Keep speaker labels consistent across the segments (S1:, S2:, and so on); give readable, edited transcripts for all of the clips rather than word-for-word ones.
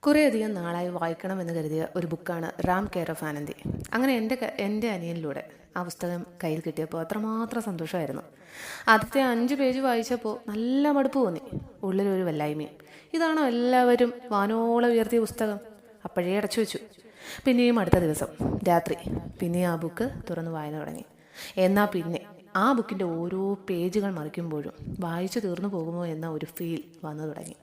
S1: കുറേയധികം നാളായി വായിക്കണമെന്ന് കരുതിയ ഒരു ബുക്കാണ് റാം കെയർ ഓഫ് ആനന്ദി. അങ്ങനെ എൻ്റെ അനിയനിലൂടെ ആ പുസ്തകം കയ്യിൽ കിട്ടിയപ്പോൾ അത്രമാത്രം സന്തോഷമായിരുന്നു. ആദ്യത്തെ 5 പേജ് വായിച്ചപ്പോൾ നല്ല മടുപ്പ് തോന്നി, ഉള്ളിലൊരു വല്ലായ്മയും. ഇതാണോ എല്ലാവരും വാനോളം ഉയർത്തിയ പുസ്തകം? അപ്പോഴേ അടച്ചു വെച്ചു. പിന്നെയും അടുത്ത ദിവസം രാത്രി പിന്നെയും ആ ബുക്ക് തുറന്ന് വായന തുടങ്ങി. എന്നാൽ പിന്നെ ആ ബുക്കിൻ്റെ ഓരോ പേജുകൾ മറിക്കുമ്പോഴും വായിച്ചു തീർന്നു പോകുമോ എന്ന ഒരു ഫീൽ വന്നു തുടങ്ങി.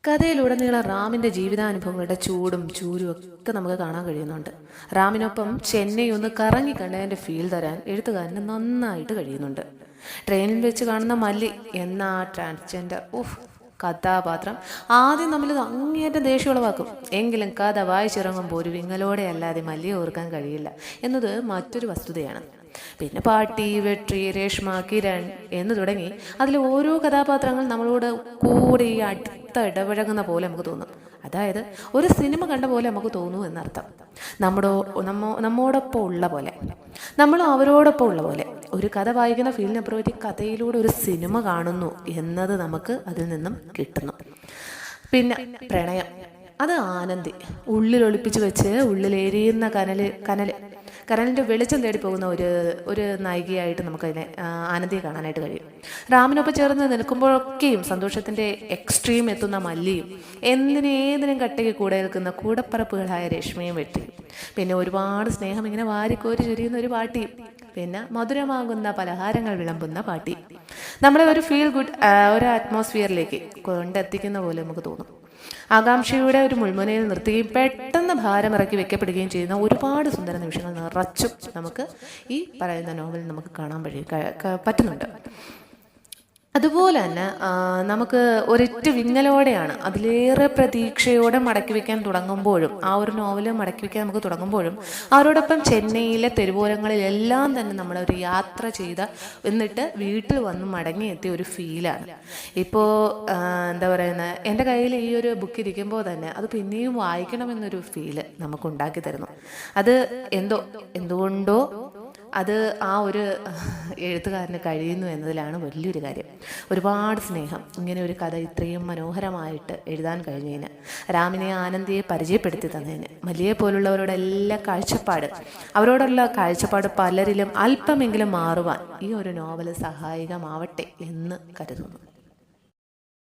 S1: കഥയിലുടനീളം റാമിൻ്റെ ജീവിതാനുഭവങ്ങളുടെ ചൂടും ചൂരും ഒക്കെ നമുക്ക് കാണാൻ കഴിയുന്നുണ്ട്. റാമിനൊപ്പം ചെന്നൈ ഒന്ന് കറങ്ങി കണ്ടതിൻ്റെ ഫീൽ തരാൻ എഴുത്തുകാരന് നന്നായിട്ട് കഴിയുന്നുണ്ട്. ട്രെയിനിൽ വെച്ച് കാണുന്ന മല്ലി എന്ന ആ ട്രാൻസ്ജെൻഡർ കഥാപാത്രം ആദ്യം നമ്മളിത് അങ്ങേറ്റം ദേഷ്യം ഉളവാക്കും. എങ്കിലും കഥ വായിച്ചിറങ്ങുമ്പോൾ ഒരു വിങ്ങലോടെ അല്ലാതെ മല്ലിയെ ഓർക്കാൻ കഴിയില്ല എന്നത് മറ്റൊരു വസ്തുതയാണ്. പിന്നെ പാട്ടി, വെട്രി, രേഷ്മ, കിരൺ എന്ന് തുടങ്ങി അതിൽ ഓരോ കഥാപാത്രങ്ങൾ നമ്മളോട് കൂടെ ഈ അടുത്ത ഇടപഴകുന്ന പോലെ നമുക്ക് തോന്നും. അതായത് ഒരു സിനിമ കണ്ട പോലെ നമുക്ക് തോന്നൂ എന്നർത്ഥം. നമ്മോടൊപ്പം ഉള്ള പോലെ, നമ്മളും അവരോടൊപ്പം ഉള്ള പോലെ. ഒരു കഥ വായിക്കുന്ന ഫീലിനപ്പുറം ഒരു കഥയിലൂടെ ഒരു സിനിമ കാണുന്നു എന്നത് നമുക്ക് അതിൽ നിന്നും കിട്ടുന്നു. പിന്നെ പ്രണയം, അത് ആനന്ദി ഉള്ളിലൊളിപ്പിച്ച് വെച്ച് ഉള്ളിലെരിയുന്ന കനലിൻ്റെ വെളിച്ചം തേടി പോകുന്ന ഒരു നായികയായിട്ട് നമുക്കതിനെ ആനന്ദിയെ കാണാനായിട്ട് കഴിയും. റാമിനൊപ്പം ചേർന്ന് നിൽക്കുമ്പോഴൊക്കെയും സന്തോഷത്തിൻ്റെ എക്സ്ട്രീം എത്തുന്ന മല്ലിയും ഏതിനും കട്ടയ്ക്ക് കൂടെ നിൽക്കുന്ന കൂടപ്പറപ്പുകളായ രേഷ്മയും വെട്ടി. പിന്നെ ഒരുപാട് സ്നേഹം ഇങ്ങനെ വാരിക്കോരി ചൊരിയുന്ന ഒരു പാട്ടിയും, പിന്നെ മധുരമാകുന്ന പലഹാരങ്ങൾ വിളമ്പുന്ന പാട്ടി നമ്മളെ ഒരു ഫീൽ ഗുഡ് ഒരു അറ്റ്മോസ്ഫിയറിലേക്ക് കൊണ്ടെത്തിക്കുന്ന പോലെ നമുക്ക് തോന്നും. ആകാംക്ഷയുടെ ഒരു മുൾമുനയിൽ നിർത്തുകയും പെട്ടെന്ന് ഭാരമിറക്കി വെക്കപ്പെടുകയും ചെയ്യുന്ന ഒരുപാട് സുന്ദര നിമിഷങ്ങൾ നിറച്ചും നമുക്ക് ഈ പറയുന്ന നോവൽ നമുക്ക് കാണാൻ പറ്റുന്നുണ്ട്. അതുപോലെ തന്നെ നമുക്ക് ഒരൊറ്റ വിങ്ങലോടെയാണ്, അതിലേറെ പ്രതീക്ഷയോടെ മടക്കി വയ്ക്കാൻ തുടങ്ങുമ്പോഴും, ആ ഒരു നോവൽ മടക്കി വയ്ക്കാൻ നമുക്ക് തുടങ്ങുമ്പോഴും അവരോടൊപ്പം ചെന്നൈയിലെ തെരുവോരങ്ങളിലെല്ലാം തന്നെ നമ്മളൊരു യാത്ര ചെയ്ത എന്നിട്ട് വീട്ടിൽ വന്ന് മടങ്ങിയെത്തിയ ഒരു ഫീലാണ്. ഇപ്പോൾ എന്താ പറയുന്നത്, എൻ്റെ കയ്യിൽ ഈ ഒരു ബുക്ക് ഇരിക്കുമ്പോൾ തന്നെ അത് പിന്നെയും വായിക്കണമെന്നൊരു ഫീല് നമുക്ക് ഉണ്ടാക്കി തരുന്നു. അത് എന്തുകൊണ്ടോ അത് ആ ഒരു എഴുത്തുകാരന് കഴിയുന്നു എന്നതിലാണ് വലിയൊരു കാര്യം. ഒരുപാട് സ്നേഹം ഇങ്ങനെ ഒരു കഥ ഇത്രയും മനോഹരമായിട്ട് എഴുതാൻ കഴിഞ്ഞതിന്, രാമിനെ ആനന്ദിയെ പരിചയപ്പെടുത്തി തന്നതിന്, മല്ലിയെ പോലുള്ളവരുടെ എല്ലാ അവരോടുള്ള കാഴ്ചപ്പാട് പലരിലും അല്പമെങ്കിലും മാറുവാൻ ഈ ഒരു നോവൽ സഹായകമാവട്ടെ എന്ന് കരുതുന്നു.